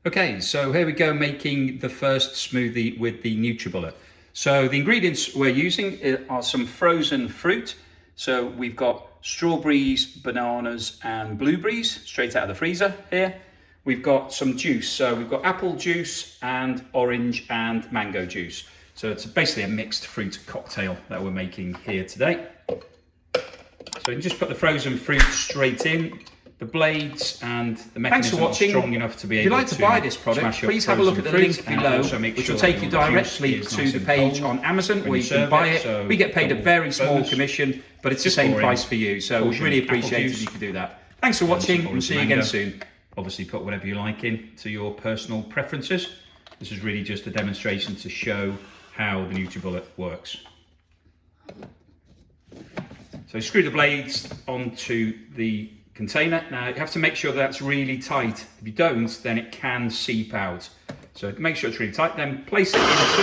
Okay, so here we go, making the first smoothie with the Nutribullet. So the ingredients we're using are some frozen fruit. So we've got strawberries, bananas and blueberries straight out of the freezer here. We've got some juice, so we've got apple juice and orange and mango juice. So it's basically a mixed fruit cocktail that we're making here today. So you can just put the frozen fruit straight in. The blades and the mechanism are strong enough to be able to. If you'd like to buy this product, please have a look at the link below, which will take you directly to the page on Amazon where you can buy it. We get paid a very small commission, but it's the same price for you. So we'd really appreciate it if you could do that. Thanks for watching. We'll see you again soon. Obviously, put whatever you like in to your personal preferences. This is really just a demonstration to show how the Nutribullet works. So screw the blades onto the container. Now you have to make sure that's really tight. If you don't, then it can seep out. So make sure it's really tight, then place it into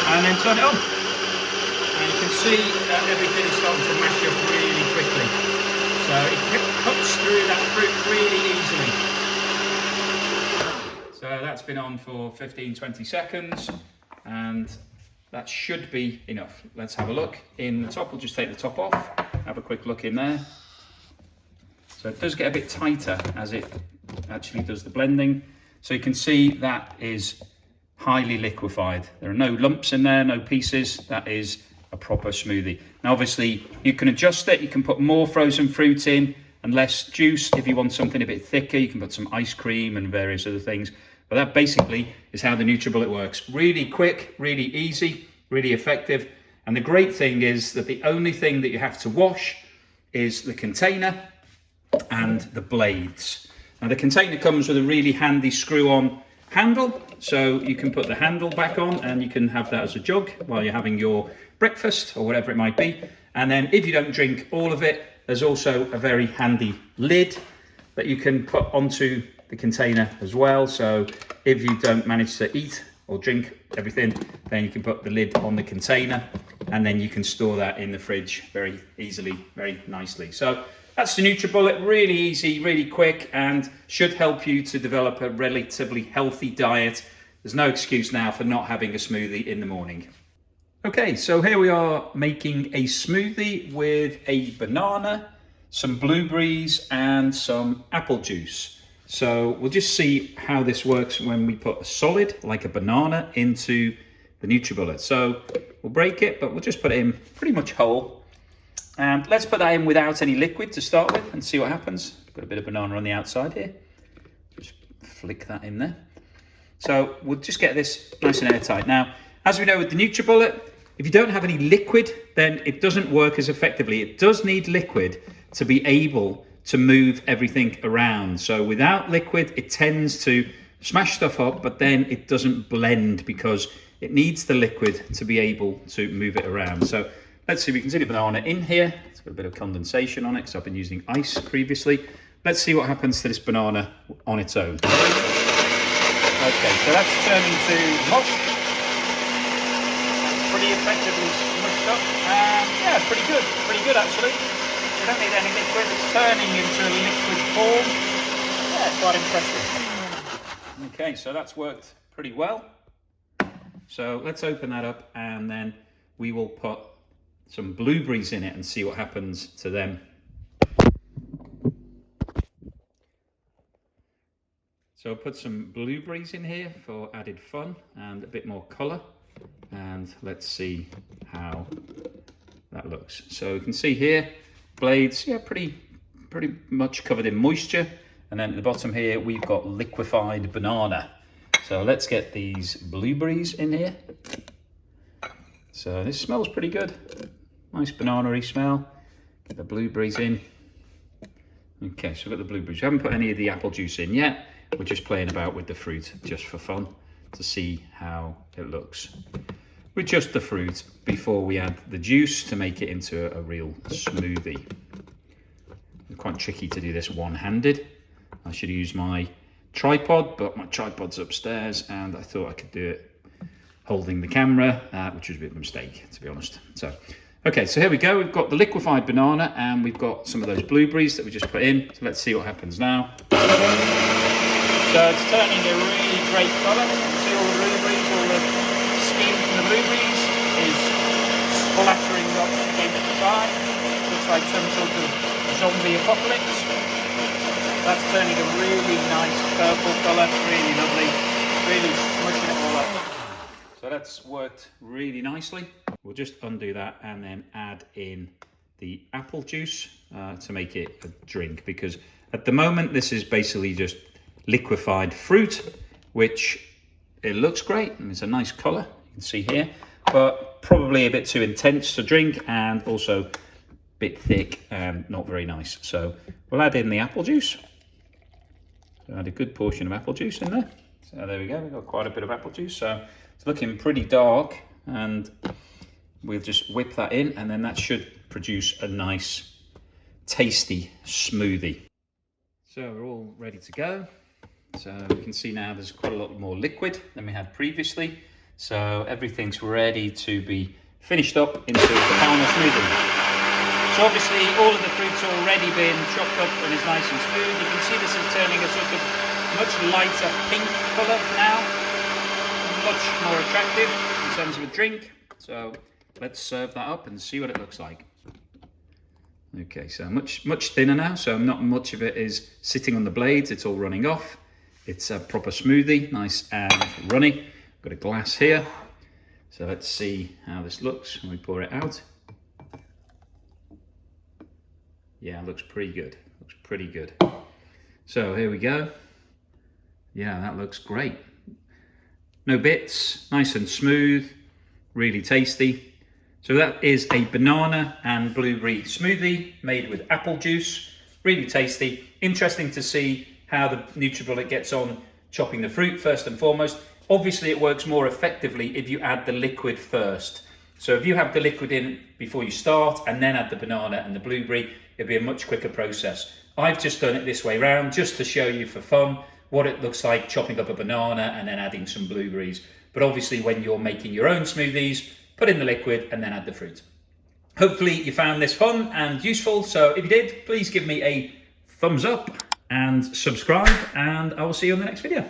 and then turn it on. And you can see that everything is starting to mash up really quickly. So it cuts through that fruit really easily. So that's been on for 15-20 seconds and that should be enough. Let's have a look. In the top, we'll just take the top off, have a quick look in there. So it does get a bit tighter as it actually does the blending. So you can see that is highly liquefied. There are no lumps in there, no pieces. That is a proper smoothie. Now obviously you can adjust it. You can put more frozen fruit in and less juice. If you want something a bit thicker, you can put some ice cream and various other things. But that basically is how the Nutribullet works. Really quick, really easy, really effective. And the great thing is that the only thing that you have to wash is the container and the blades. Now the container comes with a really handy screw-on handle, so you can put the handle back on and you can have that as a jug while you're having your breakfast or whatever it might be. And then if you don't drink all of it, there's also a very handy lid that you can put onto the container as well. So if you don't manage to eat or drink everything, then you can put the lid on the container and then you can store that in the fridge very easily, very nicely. So that's the Nutribullet, really easy, really quick, and should help you to develop a relatively healthy diet. There's no excuse now for not having a smoothie in the morning. Okay, so here we are making a smoothie with a banana, some blueberries, and some apple juice. So we'll just see how this works when we put a solid, like a banana, into the Nutribullet. So we'll break it, but we'll just put it in pretty much whole. And let's put that in without any liquid to start with and see what happens. Got a bit of banana on the outside here. Just flick that in there. So we'll just get this nice and airtight. Now, as we know with the Nutribullet, if you don't have any liquid, then it doesn't work as effectively. It does need liquid to be able to move everything around. So without liquid, it tends to smash stuff up, but then it doesn't blend because it needs the liquid to be able to move it around. So let's see, we can see the banana in here. It's got a bit of condensation on it because I've been using ice previously. Let's see what happens to this banana on its own. Okay, so that's turning to mush. Pretty effectively mushed up. Yeah, pretty good actually. You don't need any liquid, it's turning into a liquid form. Yeah, quite impressive. Okay, so that's worked pretty well. So let's open that up and then we will put some blueberries in it and see what happens to them. So I'll put some blueberries in here for added fun and a bit more colour. And let's see how that looks. So you can see here, blades, yeah, pretty much covered in moisture. And then at the bottom here, we've got liquefied banana. So let's get these blueberries in here. So this smells pretty good. Nice banana-y smell. Get the blueberries in. Okay, so we've got the blueberries. We haven't put any of the apple juice in yet. We're just playing about with the fruit just for fun to see how it looks with just the fruit before we add the juice to make it into a real smoothie. It's quite tricky to do this one-handed. I should use my tripod, but my tripod's upstairs and I thought I could do it holding the camera, which was a bit of a mistake, to be honest. So, okay, so here we go. We've got the liquefied banana and we've got some of those blueberries that we just put in. So let's see what happens now. So it's turning a really great colour. You can see all the blueberries, all the skin from the blueberries is splattering up against the side. Looks like some sort of zombie apocalypse. That's turning a really nice purple colour, really lovely, really smushing it all up. So that's worked really nicely. We'll just undo that and then add in the apple juice to make it a drink, because at the moment this is basically just liquefied fruit, which it looks great and it's a nice colour, you can see here, but probably a bit too intense to drink and also a bit thick and not very nice. So we'll add in the apple juice. So add a good portion of apple juice in there. So there we go, we've got quite a bit of apple juice. So it's looking pretty dark, and we'll just whip that in, and then that should produce a nice tasty smoothie. So we're all ready to go. So you can see now there's quite a lot more liquid than we had previously. So everything's ready to be finished up into the final smoothie. So obviously all of the fruit's already been chopped up and is nice and smooth. You can see this is turning a sort of much lighter pink colour now. Much more attractive in terms of a drink. So let's serve that up and see what it looks like. Okay, so much thinner now, so not much of it is sitting on the blades, it's all running off. It's a proper smoothie, nice and runny. Got a glass here, so let's see how this looks when we pour it out. Yeah, it looks pretty good, looks pretty good. So here we go. Yeah, that looks great. No bits, nice and smooth, really tasty. So that is a banana and blueberry smoothie made with apple juice. Really tasty. Interesting to see how the Nutribullet gets on chopping the fruit first and foremost. Obviously it works more effectively if you add the liquid first. So if you have the liquid in before you start and then add the banana and the blueberry, it'll be a much quicker process. I've just done it this way round just to show you for fun what it looks like chopping up a banana and then adding some blueberries. But obviously when you're making your own smoothies, put in the liquid and then add the fruit. Hopefully you found this fun and useful. So if you did, please give me a thumbs up and subscribe, and I will see you on the next video.